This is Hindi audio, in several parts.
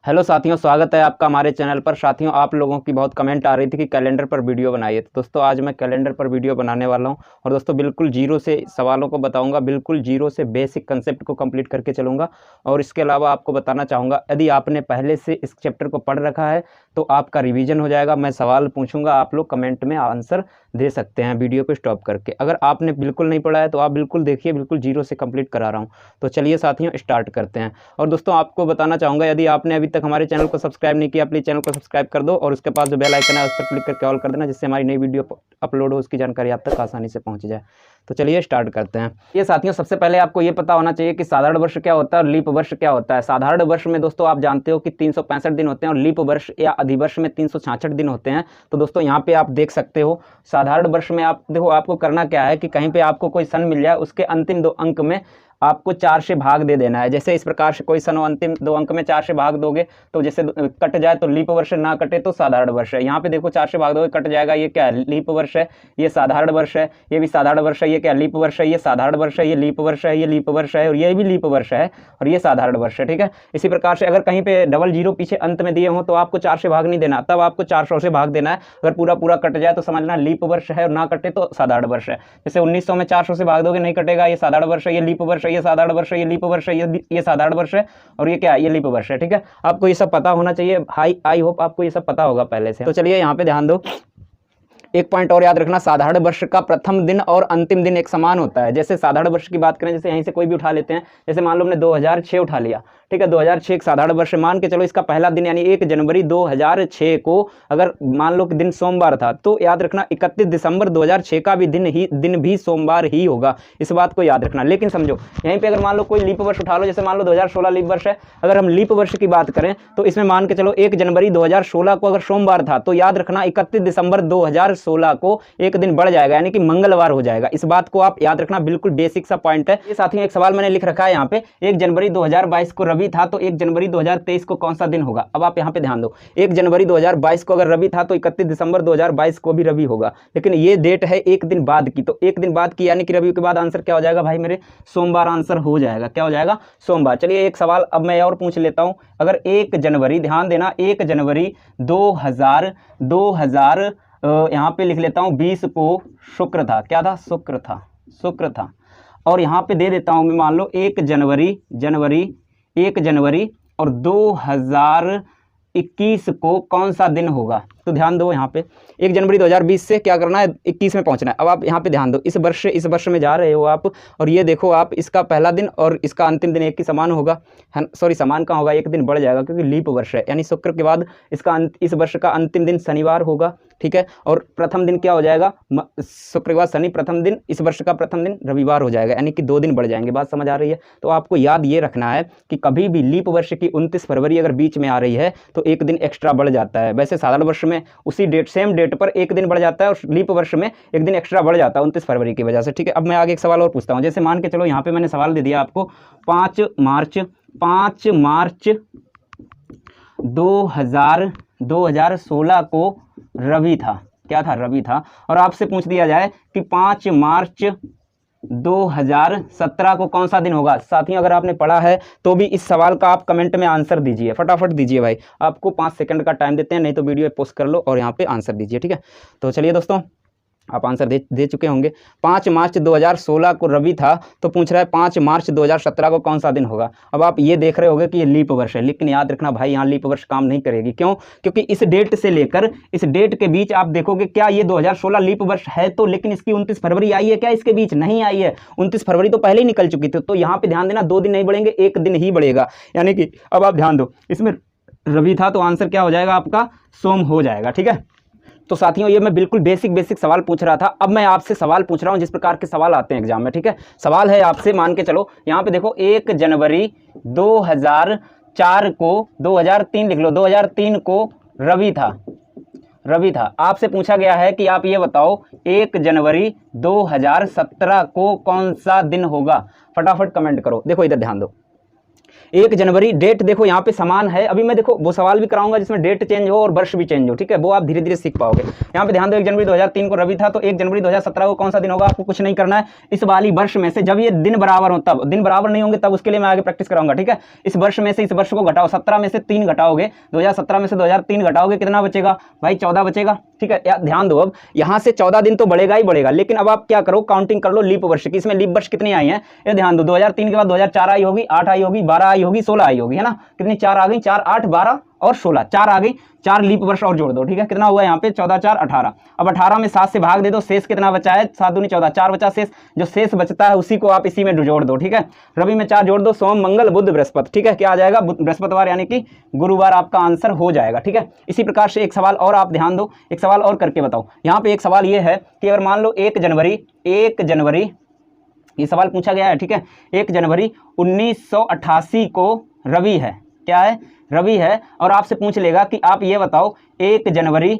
हेलो साथियों, स्वागत है आपका हमारे चैनल पर। साथियों, आप लोगों की बहुत कमेंट आ रही थी कि कैलेंडर पर वीडियो बनाइए। तो दोस्तों आज मैं कैलेंडर पर वीडियो बनाने वाला हूं और दोस्तों बिल्कुल जीरो से सवालों को बताऊंगा, बिल्कुल जीरो से बेसिक कंसेप्ट को कंप्लीट करके चलूंगा। और इसके अलावा आपको बताना चाहूँगा, यदि आपने पहले से इस चैप्टर को पढ़ रखा है तो आपका रिवीजन हो जाएगा। मैं सवाल पूछूंगा, आप लोग कमेंट में आंसर दे सकते हैं वीडियो को स्टॉप करके। अगर आपने बिल्कुल नहीं पढ़ा है तो आप बिल्कुल देखिए, बिल्कुल जीरो से कंप्लीट करा रहा हूँ। तो चलिए साथियों स्टार्ट करते हैं। और दोस्तों आपको बताना चाहूँगा, यदि आपने अभी तक हमारे चैनल को सब्सक्राइब नहीं किया, प्लीज़ चैनल को सब्सक्राइब कर दो और उसके पास जो बेल आइकन है उस पर क्लिक करके ऑल कर देना, जिससे हमारी नई वीडियो अपलोड हो उसकी जानकारी आप तक आसानी से पहुंच जाए। तो चलिए स्टार्ट करते हैं। ये साथियों सबसे पहले आपको ये पता होना चाहिए कि साधारण वर्ष क्या होता है और लीप वर्ष क्या होता है। साधारण वर्ष में दोस्तों आप जानते हो कि 365 दिन होते हैं और लीप वर्ष या अधिवर्ष में 366 दिन होते हैं। तो दोस्तों यहाँ पे आप देख सकते हो, साधारण वर्ष में आप देखो, आपको करना क्या है कि कहीं पे आपको कोई सन मिल जाए, उसके अंतिम 2 अंक में आपको 4 से भाग दे देना है। जैसे इस प्रकार से कोई सन हो, अंतिम 2 अंक में 4 से भाग दोगे तो जैसे कट जाए तो लीप वर्ष, ना कटे तो साधारण वर्ष है। यहाँ पे देखो 4 से भाग दोगे कट जाएगा, ये क्या है, लीप वर्ष है, ये साधारण वर्ष है, ये भी साधारण वर्ष है, ये क्या लीप वर्ष है, ये साधारण वर्ष है, ये लीप वर्ष है, ये लीप वर्ष है और ये भी लीप वर्ष है और ये साधारण वर्ष है। ठीक है, इसी प्रकार से अगर कहीं पे डबल जीरो पीछे अंत में दिए हो तो आपको 4 से भाग नहीं देना, तब आपको 400 से भाग देना है। अगर पूरा पूरा कट जाए तो समझना लीप वर्ष है और ना कटे तो साधारण वर्ष है। जैसे 1900 में 400 से भाग दोगे नहीं कटेगा, ये साधारण वर्ष है, ये लीप वर्ष है, ये साधारण वर्ष है, ये लीप वर्ष है, ये साधारण वर्ष है और ये क्या है, ये लीप वर्ष है। ठीक है, आपको ये सब पता होना चाहिए। आई होप आपको ये सब पता होगा पहले से। तो चलिए यहाँ पे ध्यान दो, एक पॉइंट और याद रखना, साधारण वर्ष का प्रथम दिन और अंतिम दिन एक समान होता है। जैसे साधारण वर्ष की बात करें, जैसे यहीं से कोई भी उठा लेते हैं, जैसे मान लो हमने 2006 उठा लिया, ठीक है, 2006 एक साधारण वर्ष मान के चलो, इसका पहला दिन यानी 1 जनवरी 2006 को अगर मान लो कि दिन सोमवार था तो याद रखना 31 दिसंबर 2006 का भी दिन भी सोमवार ही होगा। इस बात को याद रखना। लेकिन समझो यहीं पे अगर मान लो कोई लीप वर्ष उठा लो, जैसे मान लो 2016 लीप वर्ष है, अगर हम लीप वर्ष की बात करें तो इसमें मान के चलो 1 जनवरी 2016 को अगर सोमवार था तो याद रखना 31 दिसंबर 2016 को एक दिन बढ़ जाएगा, यानी कि मंगलवार हो जाएगा। इस बात को आप याद रखना, बिल्कुल बेसिक सा पॉइंट है। ये साथियों एक सवाल मैंने लिख रखा है यहाँ पे, 1 जनवरी 2022 को रवि था तो 1 जनवरी 2023 को कौन सा दिन होगा। अब आप यहाँ पे ध्यान दो, 1 जनवरी 2022 को अगर रवि था तो 31 दिसंबर 2022 को भी रवि होगा, लेकिन ये डेट है एक दिन बाद की, तो एक दिन बाद की यानी कि रवि के बाद आंसर क्या हो जाएगा भाई मेरे, सोमवार आंसर हो जाएगा। क्या हो जाएगा, सोमवार। चलिए एक सवाल अब मैं और पूछ लेता हूं, अगर 1 जनवरी, ध्यान देना, 1 जनवरी 2000 यहाँ पे लिख लेता हूं 20 को शुक्र था, क्या था, शुक्र था। और यहाँ पे दे देता हूं मैं, मान लो 1 जनवरी और 2021 को कौन सा दिन होगा। तो ध्यान दो यहाँ पे 1 जनवरी 2020 से क्या करना है, 21 में पहुंचना है। अब आप यहाँ पे ध्यान दो, इस वर्ष से इस वर्ष में जा रहे हो आप, और ये देखो आप, इसका पहला दिन और इसका अंतिम दिन एक ही समान होगा, सॉरी समान कहाँ होगा, एक दिन बढ़ जाएगा क्योंकि लीप वर्ष है, यानी शुक्र के बाद इसका इस वर्ष का अंतिम दिन शनिवार होगा। ठीक है, और प्रथम दिन क्या हो जाएगा, शुक्र के बाद शनि, प्रथम दिन इस वर्ष का प्रथम दिन रविवार हो जाएगा, यानी कि 2 दिन बढ़ जाएंगे। बात समझ आ रही है। तो आपको याद ये रखना है कि कभी भी लीप वर्ष की 29 फरवरी अगर बीच में आ रही है तो एक दिन एक्स्ट्रा बढ़ जाता है। वैसे साधारण वर्ष में उसी डेट, सेम डेट पर एक दिन बढ़ जाता है और लीप वर्ष में एक दिन एक्स्ट्रा बढ़ जाता है 29 फरवरी की वजह से। ठीक है, अब मैं आगे एक सवाल और पूछता हूं। जैसे मान के चलो यहाँ पे मैंने सवाल दे दिया आपको, 5 मार्च 2016 को रवि था, क्या था, रवि था। और आपसे पूछ दिया जाए कि 5 मार्च 2017 को कौन सा दिन होगा। साथियों अगर आपने पढ़ा है तो भी इस सवाल का आप कमेंट में आंसर दीजिए, फटाफट दीजिए भाई, आपको 5 सेकंड का टाइम देते हैं, नहीं तो वीडियो पोस्ट कर लो और यहाँ पे आंसर दीजिए। ठीक है, तो चलिए दोस्तों आप आंसर दे चुके होंगे। 5 मार्च 2016 को रवि था, तो पूछ रहा है 5 मार्च 2017 को कौन सा दिन होगा। अब आप ये देख रहे होंगे कि ये लीप वर्ष है, लेकिन याद रखना भाई यहाँ लीप वर्ष काम नहीं करेगी। क्यों, क्योंकि इस डेट से लेकर इस डेट के बीच आप देखोगे, क्या ये 2016 लीप वर्ष है तो, लेकिन इसकी 29 फरवरी आई है क्या, इसके बीच नहीं आई है, 29 फरवरी तो पहले ही निकल चुकी थी। तो यहाँ पे ध्यान देना, 2 दिन नहीं बढ़ेंगे, एक दिन ही बढ़ेगा, यानी कि अब आप ध्यान दो, इसमें रवि था तो आंसर क्या हो जाएगा आपका, सोम हो जाएगा। ठीक है, तो साथियों ये मैं बिल्कुल बेसिक सवाल पूछ रहा था। अब मैं आपसे सवाल पूछ रहा हूं जिस प्रकार के सवाल आते हैं एग्जाम में। ठीक है, सवाल है आपसे, मान के चलो यहाँ पे देखो, 1 जनवरी 2004 को, 2003 लिख लो, 2003 को रवि था। आपसे पूछा गया है कि आप ये बताओ 1 जनवरी 2017 को कौन सा दिन होगा। फटाफट कमेंट करो। देखो इधर ध्यान दो, 1 जनवरी डेट देखो यहाँ पे समान है। अभी मैं देखो वो सवाल भी कराऊंगा जिसमें डेट चेंज हो और वर्ष भी चेंज हो, ठीक है, वो आप धीरे धीरे सीख पाओगे। यहाँ पे ध्यान दो 1 जनवरी 2003 को रवि था, तो 1 जनवरी 2017 को कौन सा दिन होगा, आपको कुछ नहीं करना है। इस वाली वर्ष में से जब ये दिन बराबर हो, तब दिन बराबर नहीं होंगे तब उसके लिए मैं आगे प्रैक्टिस कराऊंगा, ठीक है। इस वर्ष में से इस वर्ष को घटाओ, 17 में से 3 घटाओगे, 2017 में से 2003 घटाओगे, कितना बचेगा भाई, 14 बचेगा, ठीक है। ध्यान दो, अब यहाँ से 14 दिन तो बढ़ेगा ही बढ़ेगा, लेकिन अब आप क्या करो, काउंटिंग कर लो लीप वर्ष की। इसमें लीप वर्ष कितनी आई है ये ध्यान दो, 2003 के बाद 2004 आई होगी, 8 आई होगी, 12 आई होगी, 16 आई होगी, है ना। कितनी 4 आ गई, 4 8 12 और 16, 4 आ गई, 4 लीप वर्ष और जोड़ दो, ठीक है। कितना हुआ यहाँ पे 14 4 18। अब 18 में 7 से भाग दे दो, शेष कितना बचा है, 7 दूनी 14, 4 बचा शेष। जो शेष बचता है उसी को आप इसी में जोड़ दो, ठीक है। रवि में 4 जोड़ दो, सोम मंगल बुध बृहस्पति, ठीक है। क्या आ जाएगा, बृहस्पतिवार यानी कि गुरुवार आपका आंसर हो जाएगा, ठीक है। इसी प्रकार से एक सवाल और आप ध्यान दो, एक सवाल और करके बताओ। यहाँ पे एक सवाल ये है कि अगर मान लो 1 जनवरी ये सवाल पूछा गया है, ठीक है। 1 जनवरी 1988 को रवि है, क्या है, रवि है, और आपसे पूछ लेगा कि आप ये बताओ 1 जनवरी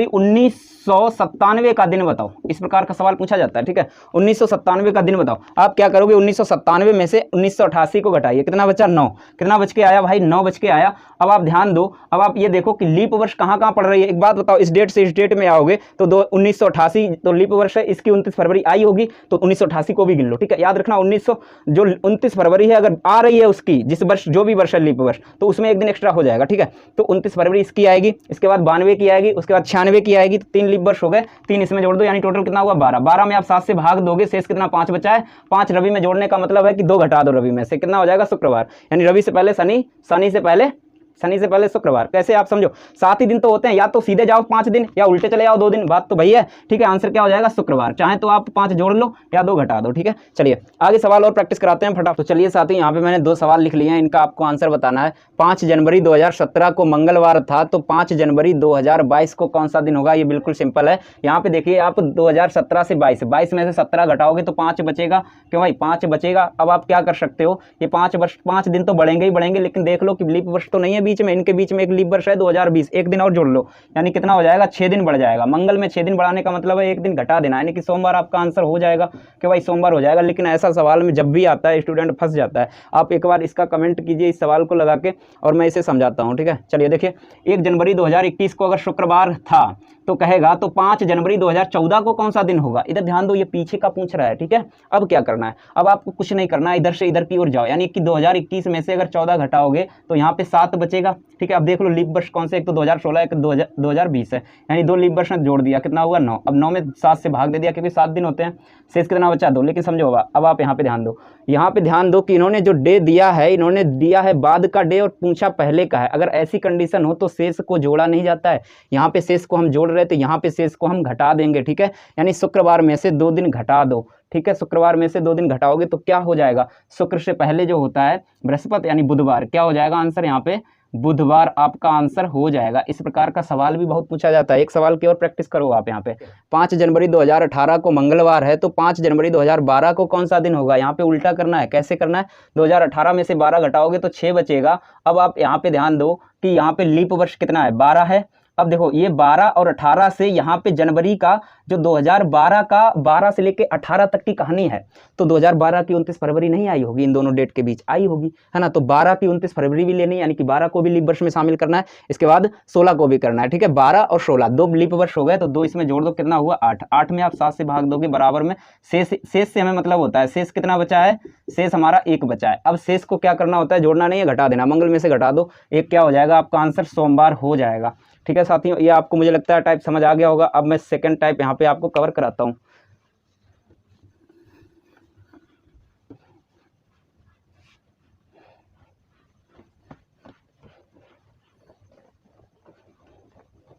1997 का दिन बताओ। इस प्रकार का सवाल पूछा जाता है, ठीक है। 1997 का दिन बताओ। आप क्या करोगे, 1997 में से 1988 को घटाइए, कितना बचा 9, कितना बच के आया भाई, 9 बच के आया। अब आप ध्यान दो, अब आप ये देखो कि लीप वर्ष कहाँ कहाँ पड़ रही है। एक बात बताओ, इस डेट से इस डेट में आओगे तो 1988 तो लीप वर्ष है, इसकी 29 फरवरी आई होगी, तो 1988 को भी गिन लो, ठीक है। याद रखना 29 फरवरी है, अगर आ रही है उसकी जिस वर्ष जो भी वर्ष है लीप वर्ष, तो उसमें एक दिन एक्स्ट्रा हो जाएगा, ठीक है। तो 29 फरवरी इसकी आएगी, इसके बाद 92 की आएगी, उसके बाद 96 की आएगी, तो 3 लीप वर्ष हो गए, 3 इसमें जोड़ दो, यानी टोटल कितना हुआ 12। 12 में आप 7 से भाग दोगे, शेष कितना 5 बचा है। 5 रवि में जोड़ने का मतलब है कि 2 घटा दो रवि में से, कितना हो जाएगा शुक्रवार, यानी रवि से पहले शनि, शनि से पहले शुक्रवार। कैसे आप समझो, 7 ही दिन तो होते हैं, या तो सीधे जाओ 5 दिन या उल्टे चले जाओ 2 दिन, बात तो भैया, ठीक है। आंसर क्या हो जाएगा शुक्रवार, चाहे तो आप 5 जोड़ लो या 2 घटा दो, ठीक है। चलिए आगे सवाल और प्रैक्टिस कराते हैं फटाफट। तो चलिए साथी, यहाँ पे मैंने 2 सवाल लिख लिए हैं, इनका आपको आंसर बताना है। 5 जनवरी 2017 को मंगलवार था, तो 5 जनवरी 2022 को कौन सा दिन होगा, ये बिल्कुल सिंपल है। यहाँ पे देखिए आप 2017 से 22 में से 17 घटाओगे तो 5 बचेगा, क्यों भाई 5 बचेगा। अब आप क्या कर सकते हो, ये 5 दिन तो बढ़ेंगे ही बढ़ेंगे, लेकिन देख लो कि लीप वर्ष तो नहीं है बीच में, इनके बीच में लीप वर्ष है 2020, एक दिन और जोड़ लो, यानी कितना हो जाएगा 6 दिन बढ़ जाएगा। मंगल में 6 दिन बढ़ाने का मतलब है 1 दिन घटा देना, यानी कि सोमवार आपका आंसर हो जाएगा कि भाई सोमवार हो जाएगा। लेकिन ऐसा सवाल में जब भी आता है स्टूडेंट फंस जाता है। आप एक बार इसका कमेंट कीजिए इस सवाल को लगा के, और मैं इसे समझाता हूँ, ठीक है। चलिए देखिए, 1 जनवरी 2021 को अगर शुक्रवार था तो कहेगा तो 5 जनवरी 2014 को कौन सा दिन होगा। इधर ध्यान दो, ये पीछे का पूछ रहा है, ठीक है। अब क्या करना है, अब आपको कुछ नहीं करना है, इधर से इधर की ओर जाओ, यानी कि 2021 में से अगर 14 घटाओगे तो यहाँ पे 7 बचेगा, ठीक है। अब देख लो लीप वर्ष कौन से, एक तो 2016 एक 2020 है, यानी 2 लीप वर्ष में जोड़ दिया, कितना हुआ 9। अब 9 में 7 से भाग दे दिया, क्योंकि 7 दिन होते हैं, शेष कितना बचा 2। लेकिन समझो अब आप यहाँ पे ध्यान दो, यहाँ पे ध्यान दो कि इन्होंने जो डे दिया है, इन्होंने दिया है बाद का डे और पूछा पहले का है। अगर ऐसी कंडीशन हो तो शेष को जोड़ा नहीं जाता है, यहाँ पे शेष को हम जोड़ रहे थे, यहाँ पे शेष को हम घटा देंगे, ठीक है। यानी शुक्रवार में से 2 दिन घटा दो, ठीक है। शुक्रवार में से 2 दिन घटाओगे तो क्या हो जाएगा, शुक्र से पहले जो होता है बृहस्पति यानी बुधवार, क्या हो जाएगा आंसर यहाँ पे, बुधवार आपका आंसर हो जाएगा। इस प्रकार का सवाल भी बहुत पूछा जाता है। एक सवाल की और प्रैक्टिस करो आप यहाँ पे। 5 जनवरी 2018 को मंगलवार है, तो 5 जनवरी 2012 को कौन सा दिन होगा। यहाँ पे उल्टा करना है। कैसे करना है, 2018 में से 12 घटाओगे तो 6 बचेगा। अब आप यहाँ पे ध्यान दो कि यहाँ पे लीप वर्ष कितना है, 12 है। अब देखो ये 12 और 18 से यहाँ पे जनवरी का जो 2012 का 12 से लेके 18 तक की कहानी है, तो 2012 की 29 फरवरी नहीं आई होगी, इन दोनों डेट के बीच आई होगी, है ना। तो 12 की 29 फरवरी भी लेनी, यानी कि 12 को भी लीप वर्ष में शामिल करना है। इसके बाद 16 को भी करना है, ठीक है। 12 और 16 2 लीप वर्ष हो गए, तो 2 इसमें जोड़ दो, कितना हुआ 8। 8 में आप 7 से भाग दोगे, बराबर में शेष से हमें मतलब होता है, शेष कितना बचा है, शेष हमारा 1 बचा है। अब शेष को क्या करना होता है, जोड़ना नहीं है, घटा देना। मंगल में से घटा दो, 1 क्या हो जाएगा आपका आंसर, सोमवार हो जाएगा, ठीक है साथियों। ये आपको मुझे लगता है टाइप समझ आ गया होगा। अब मैं सेकंड टाइप यहाँ पे आपको कवर कराता हूँ।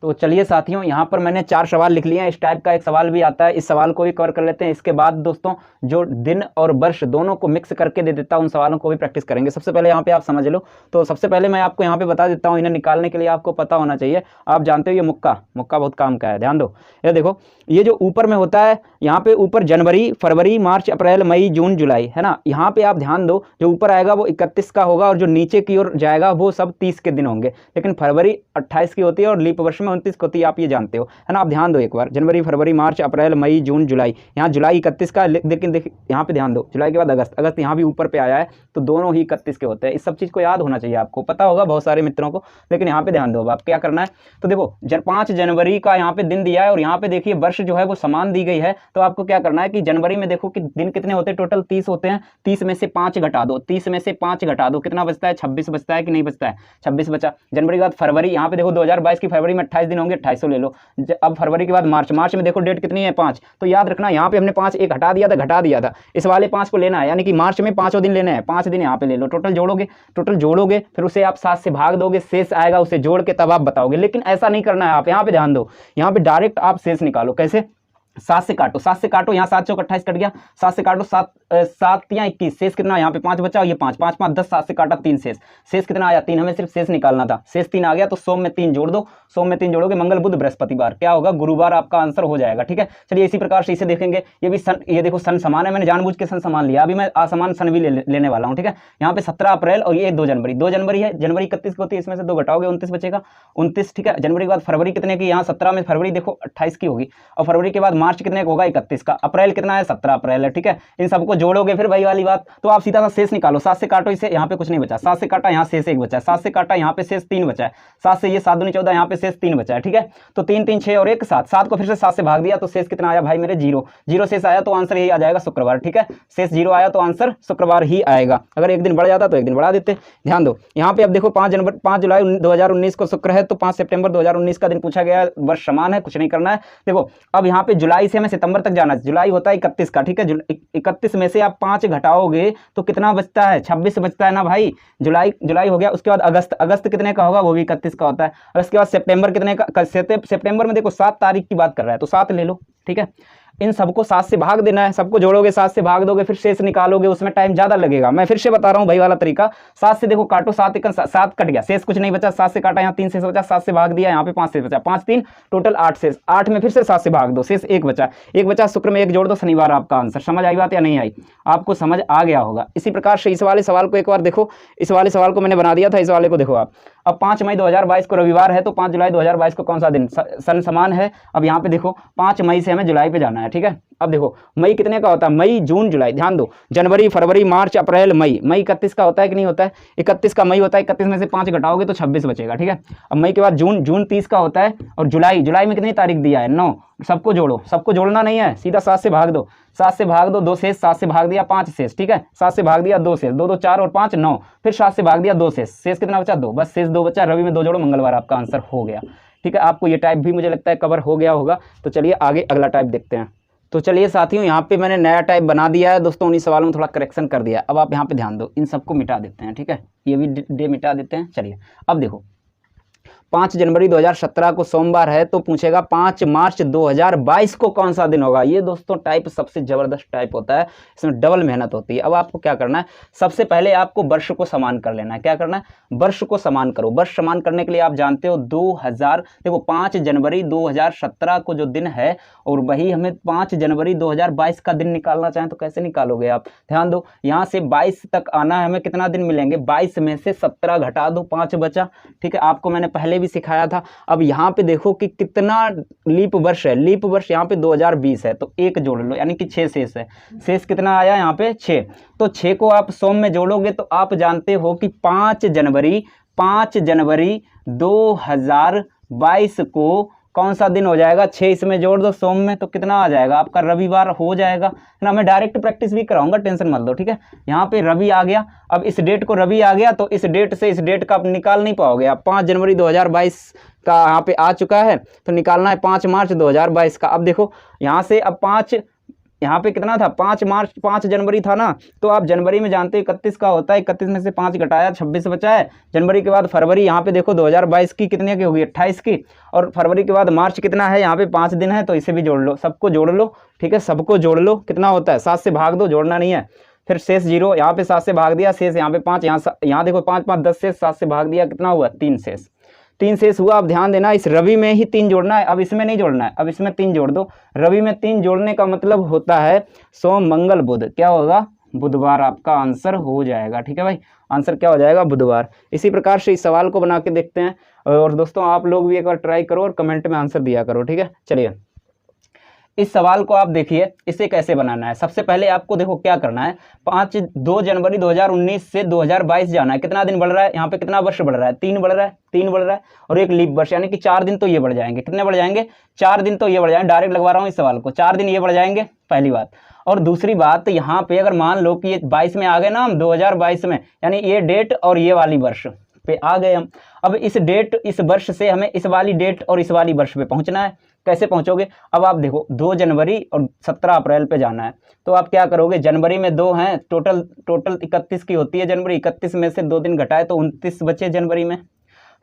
तो चलिए साथियों, यहाँ पर मैंने 4 सवाल लिख लिए हैं। इस टाइप का एक सवाल भी आता है, इस सवाल को भी कवर कर लेते हैं। इसके बाद दोस्तों जो दिन और वर्ष दोनों को मिक्स करके दे देता हूँ, उन सवालों को भी प्रैक्टिस करेंगे। सबसे पहले यहाँ पे आप समझ लो। तो सबसे पहले मैं आपको यहाँ पे बता देता हूँ, इन्हें निकालने के लिए आपको पता होना चाहिए। आप जानते हो ये मुक्का बहुत काम का है, ध्यान दो। ये देखो, ये जो ऊपर में होता है, यहाँ पे ऊपर जनवरी, फरवरी, मार्च, अप्रैल, मई, जून, जुलाई, है ना। यहाँ पे आप ध्यान दो, जो ऊपर आएगा वो 31 का होगा और जो नीचे की ओर जाएगा वो सब 30 के दिन होंगे। लेकिन फरवरी 28 की होती है और लीप वर्ष में में 29 होती है, आप ये जानते हो, है ना। आप ध्यान दो एक बार, जनवरी, फरवरी, मार्च, अप्रैल, मई, जून, जुलाई। यहाँ जुलाई 31 का, लेकिन देखिए यहाँ पे ध्यान दो, जुलाई के बाद अगस्त, अगस्त यहाँ भी ऊपर पे आया है, तो दोनों ही 31 के होते हैं। इस सब चीज़ को याद होना चाहिए, आपको पता होगा बहुत सारे मित्रों को, लेकिन यहाँ पे ध्यान दो। अब आप क्या करना है, तो देखो 5 जनवरी का यहाँ पे दिन दिया है, और यहाँ पे देखिए वर्ष जो है वो समान दी गई है। तो आपको क्या करना है कि जनवरी में देखो कि दिन कितने होते हैं, टोटल 30 होते हैं, 30 में से 5 घटा दो, 30 में से 5 घटा दो, कितना बचता है, 26 बचता है कि नहीं बचता है, 26 बचा। जनवरी के बाद फरवरी, यहाँ पे देखो 2022 की फरवरी में 28 दिन होंगे, 2800 ले लो। अब फरवरी के बाद मार्च, मार्च में देखो डेट कितनी है, 5, तो याद रखना यहाँ पे हमने 5 एक घटा दिया था, इस वाले 5 को लेना है, यानी कि मार्च में 5 दिन लेने हैं, 5 दिन यहाँ पे ले लो। टोटल जोड़ोगे, फिर उसे आप 7 से भाग दोगे, शेष आएगा, उसे जोड़ के तब आप बताओगे। लेकिन ऐसा नहीं करना है, आप यहाँ पे ध्यान दो, यहाँ पे डायरेक्ट आप शेष निकालो। कैसे, 7 से काटो, 7 से काटो, यहाँ 7 चौक 28 कट गया, 7 से काटो, 7 या 21, शेष कितना, यहाँ पे 5 बचा, ये 5 5 5 10, 7 से काटा 3 शेष कितना आया, 3। हमें सिर्फ शेष निकालना था, शेष 3 आ गया, तो सोम में 3 जोड़ दो, सोम में 3 जोड़ोगे, मंगल बुध बृहस्पतिवार, क्या होगा, गुरुवार आपका आंसर हो जाएगा। ठीक है, चलिए इसी प्रकार से इसे देखेंगे। ये भी सन, ये देखो सन समान है, मैंने जानबूझ के सन समान लिया, अभी मैं असमान सन भी लेने वाला हूँ। ठीक है, यहाँ पे 17 अप्रैल और ये 2 जनवरी है, जनवरी 31 की होती है, इसमें से 2 घटाओगे 29 बचेगा, 29। ठीक है, जनवरी के बाद फरवरी कितने की, यहाँ 17 में फरवरी देखो 28 की होगी, और फरवरी के बाद मार्च कितने का होगा, 31 का। अप्रैल कितना है, 17 अप्रैल है। ठीक है, इन सबको जोड़ोगे, फिर वही वाली बात, तो आप सीधा सा शेष निकालो। 7 से काटो इसे, यहाँ पे कुछ नहीं बचा, 7 से काटा, यहाँ शेष 1 बचा है, 7 से काटा, यहाँ पे शेष 3 बचा है, 7 से ये 7 दूनी 14, यहाँ पे शेष 3 बचा है। ठीक है, तो 3 3 6 और 1 7, 7 को फिर से 7 से भाग दिया, तो शेष कितना आया भाई मेरे, 0 शेष आया, तो आंसर यही आ जाएगा, शुक्रवार। ठीक है, शेष 0 आया, तो आंसर शुक्रवार ही आएगा। अगर एक दिन बढ़ जाता तो एक दिन बढ़ा देते। ध्यान दो, यहाँ पे अब देखो 5 जुलाई 2019 को शुक्र है, तो 5 सितंबर 2019 का दिन पूछा गया, वर्ष समान है, कुछ नहीं करना है। देखो अब यहाँ पे जुलाई से हमें सितंबर तक जाना है, जुलाई होता है 31 का। ठीक है, 31 में से आप 5 घटाओगे तो कितना बचता है, 26 बचता है ना भाई। जुलाई हो गया, उसके बाद अगस्त कितने का होगा, वो भी 31 का होता है। और उसके बाद सितंबर कितने का, सितंबर में देखो 7 तारीख की बात कर रहा है, तो 7 ले लो। ठीक है, इन सबको 7 से भाग देना है, सबको जोड़ोगे, 7 से भाग दोगे, फिर शेष निकालोगे, उसमें टाइम ज्यादा लगेगा। मैं फिर से बता रहा हूँ भाई वाला तरीका, 7 से देखो काटो, 7 कट गया, शेष कुछ नहीं बचा, 7 से काटा, यहाँ 3 शेष बचा, 7 से भाग दिया, यहाँ पे 5 शेष बचा, 5 3 टोटल 8 शेष, 8 में फिर से 7 से भाग दो, शेष 1 बचा, शुक्र में 1 जोड़ दो, शनिवार आपका आंसर। समझ आई बात या नहीं आई, आपको समझ आ गया होगा। इसी प्रकार से इस वाले सवाल को एक बार देखो, इस वाले सवाल को मैंने बना दिया था, इस वाले को देखो आप। अब 5 मई 2022 को रविवार है, तो 5 जुलाई 2022 को कौन सा दिन, सन समान है। अब यहाँ पे देखो 5 मई से हमें जुलाई पे जाना है। ठीक है, अब देखो मई कितने का होता है, मई जून जुलाई, ध्यान दो, जनवरी फरवरी मार्च अप्रैल मई 31 का होता है कि नहीं होता है, 31 का मई होता है, 31 में से 5 घटाओगे तो 26 बचेगा। ठीक है, अब मई के बाद जून 30 का होता है, और जुलाई में कितनी तारीख दिया है, 9। सबको जोड़ो, सबको जोड़ना नहीं है, सीधा 7 से भाग दो, 7 से भाग दो, 2 शेष, 7 से भाग दिया 5 शेष। ठीक है, 7 से भाग दिया 2 शेष, 2 2 4 और 5 9, फिर 7 से भाग दिया 2 शेष कितना बचा, 2, बस शेष 2 बचा, रवि में 2 जोड़ो, मंगलवार आपका आंसर हो गया। ठीक है, आपको ये टाइप भी मुझे लगता है कवर हो गया होगा। तो चलिए आगे अगला टाइप देखते हैं। तो चलिए साथियों, यहाँ पे मैंने नया टाइप बना दिया है दोस्तों, उन्हीं सवालों में थोड़ा करेक्शन कर दिया। अब आप यहाँ पे ध्यान दो, इन सबको मिटा देते हैं। ठीक है, ये भी डे मिटा देते हैं। चलिए अब देखो, 5 जनवरी 2017 को सोमवार है, तो पूछेगा 5 मार्च 2022 को कौन सा दिन होगा। ये दोस्तों टाइप सबसे जबरदस्त टाइप होता है, इसमें डबल मेहनत होती है। अब आपको क्या करना है, सबसे पहले आपको वर्ष को समान कर लेना है। क्या करना है, वर्ष को समान करो। वर्ष समान करने के लिए आप जानते हो 2000, देखो 5 जनवरी 2017 को जो दिन है, और वही हमें 5 जनवरी 2022 का दिन निकालना चाहें तो कैसे निकालोगे आप। ध्यान दो, यहाँ से 22 तक आना है, हमें कितना दिन मिलेंगे, 22 में से 17 घटा दो, 5 बचा। ठीक है, आपको मैंने पहले भी सिखाया था। अब यहाँ पे देखो कि कितना लीप वर्ष है, लीप वर्ष यहाँ पे 2020 है, तो 1 जोड़ लो, यानी कि 6 शेष है। शेष कितना आया यहाँ पे, 6। तो 6 को आप सोम में जोड़ोगे तो आप जानते हो कि 5 जनवरी 2022 को कौन सा दिन हो जाएगा, 6 इसमें जोड़ दो सोम में, तो कितना आ जाएगा आपका, रविवार हो जाएगा, है ना। मैं डायरेक्ट प्रैक्टिस भी कराऊंगा, टेंशन मत लो। ठीक है, यहाँ पे रवि आ गया, अब इस डेट को रवि आ गया, तो इस डेट से इस डेट का आप निकाल नहीं पाओगे। आप 5 जनवरी 2022 का यहाँ पे आ चुका है, तो निकालना है 5 मार्च 2022 का। अब देखो यहाँ से, अब 5 यहाँ पे कितना था, 5 जनवरी था ना, तो आप जनवरी में जानते हैं 31 का होता है, 31 में से 5 घटाया 26 बचा है। जनवरी के बाद फरवरी, यहाँ पे देखो 2022 की कितने की होगी, 28 की, और फरवरी के बाद मार्च कितना है, यहाँ पे 5 दिन है, तो इसे भी जोड़ लो, सबको जोड़ लो। ठीक है, सबको जोड़ लो, कितना होता है, 7 से भाग दो, जोड़ना नहीं है। फिर शेष 0, यहाँ पे 7 से भाग दिया, शेष यहाँ पे 5, यहाँ देखो 5 5 10 शेष, 7 से भाग दिया, कितना हुआ, 3 शेष, 3 शेष हुआ। अब ध्यान देना, इस रवि में ही 3 जोड़ना है, अब इसमें नहीं जोड़ना है, अब इसमें 3 जोड़ दो। रवि में 3 जोड़ने का मतलब होता है सोम मंगल बुध, क्या होगा, बुधवार आपका आंसर हो जाएगा। ठीक है भाई, आंसर क्या हो जाएगा? बुधवार। इसी प्रकार से इस सवाल को बना के देखते हैं और दोस्तों आप लोग भी एक बार ट्राई करो और कमेंट में आंसर दिया करो। ठीक है, चलिए इस सवाल को आप देखिए, इसे कैसे बनाना है। सबसे पहले आपको देखो क्या करना है, 2 जनवरी 2019 से 2022 जाना है। कितना दिन बढ़ रहा है यहाँ पे, कितना वर्ष बढ़ रहा है? 3 बढ़ रहा है, 3 बढ़ रहा है और एक लीप वर्ष, यानी कि 4 दिन तो ये बढ़ जाएंगे। कितने बढ़ जाएंगे? 4 दिन तो ये बढ़ जाएंगे। डायरेक्ट लगवा रहा हूँ इस सवाल को, 4 दिन ये बढ़ जाएंगे, पहली बात। और दूसरी बात, यहाँ पे अगर मान लो कि ये 22 में आ गए ना हम, 2022 में, यानी ये डेट और ये वाली वर्ष पे आ गए हम। अब इस डेट, इस वर्ष से हमें इस वाली डेट और इस वाली वर्ष पे पहुंचना है। कैसे पहुंचोगे? अब आप देखो 2 जनवरी और 17 अप्रैल पे जाना है, तो आप क्या करोगे? जनवरी में 2 हैं, टोटल 31 की होती है जनवरी, 31 में से 2 दिन घटाए तो 29 बचे जनवरी में।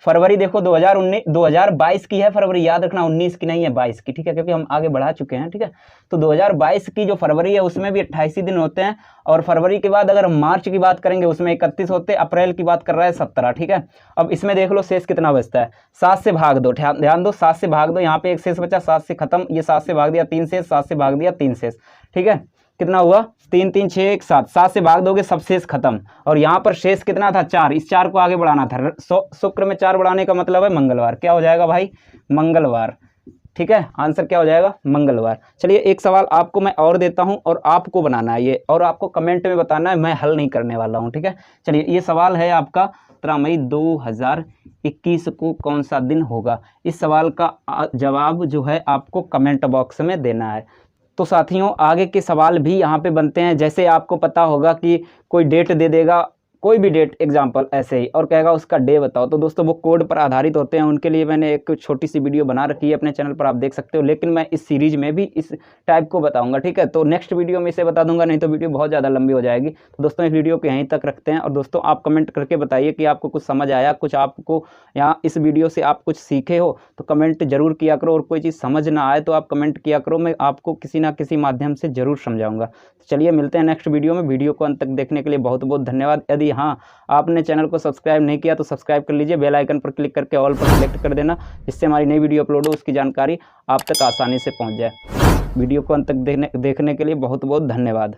फरवरी देखो 2022 की है फरवरी, याद रखना 19 की नहीं है, 22 की। ठीक है, क्योंकि हम आगे बढ़ा चुके हैं। ठीक है, तो 2022 की जो फरवरी है उसमें भी 28 दिन होते हैं, और फरवरी के बाद अगर हम मार्च की बात करेंगे उसमें 31 होते हैं, अप्रैल की बात कर रहा है 17। ठीक है, अब इसमें देख लो शेष कितना बचता है, 7 से भाग दो, ध्यान दो, 7 से भाग दो, यहाँ पे एक शेष बचा, 7 से खत्म, ये 7 से भाग दिया 3 शेष, 7 से भाग दिया 3 शेष। ठीक है, कितना हुआ? 3 3 6 1 7, 7 से भाग दोगे सब शेष खत्म, और यहाँ पर शेष कितना था? 4, इस 4 को आगे बढ़ाना था। शुक्र में 4 बढ़ाने का मतलब है मंगलवार। क्या हो जाएगा भाई? मंगलवार। ठीक है, आंसर क्या हो जाएगा? मंगलवार। चलिए एक सवाल आपको मैं और देता हूं और आपको बनाना है ये, और आपको कमेंट में बताना है, मैं हल नहीं करने वाला हूं। ठीक है, चलिए ये सवाल है आपका 17 मई 2021 को कौन सा दिन होगा? इस सवाल का जवाब जो है आपको कमेंट बॉक्स में देना है। तो साथियों आगे के सवाल भी यहाँ पे बनते हैं। जैसे आपको पता होगा कि कोई डेट दे देगा, कोई भी डेट एग्जाम्पल ऐसे ही, और कहेगा उसका डे बताओ, तो दोस्तों वो कोड पर आधारित होते हैं। उनके लिए मैंने एक छोटी सी वीडियो बना रखी है अपने चैनल पर, आप देख सकते हो। लेकिन मैं इस सीरीज में भी इस टाइप को बताऊंगा। ठीक है, तो नेक्स्ट वीडियो में इसे बता दूंगा, नहीं तो वीडियो बहुत ज़्यादा लंबी हो जाएगी। तो दोस्तों इस वीडियो को यहीं तक रखते हैं, और दोस्तों आप कमेंट करके बताइए कि आपको कुछ समझ आया, कुछ आपको यहाँ इस वीडियो से आप कुछ सीखे हो तो कमेंट जरूर किया करो, और कोई चीज़ समझ ना आए तो आप कमेंट किया करो, मैं आपको किसी ना किसी माध्यम से जरूर समझाऊंगा। तो चलिए मिलते हैं नेक्स्ट वीडियो में। वीडियो को अंत तक देखने के लिए बहुत बहुत धन्यवाद। यदि हाँ आपने चैनल को सब्सक्राइब नहीं किया तो सब्सक्राइब कर लीजिए, बेल आइकन पर क्लिक करके ऑल पर सेलेक्ट कर देना, जिससे हमारी नई वीडियो अपलोड हो उसकी जानकारी आप तक आसानी से पहुंच जाए। वीडियो को अंत तक देखने के लिए बहुत बहुत धन्यवाद।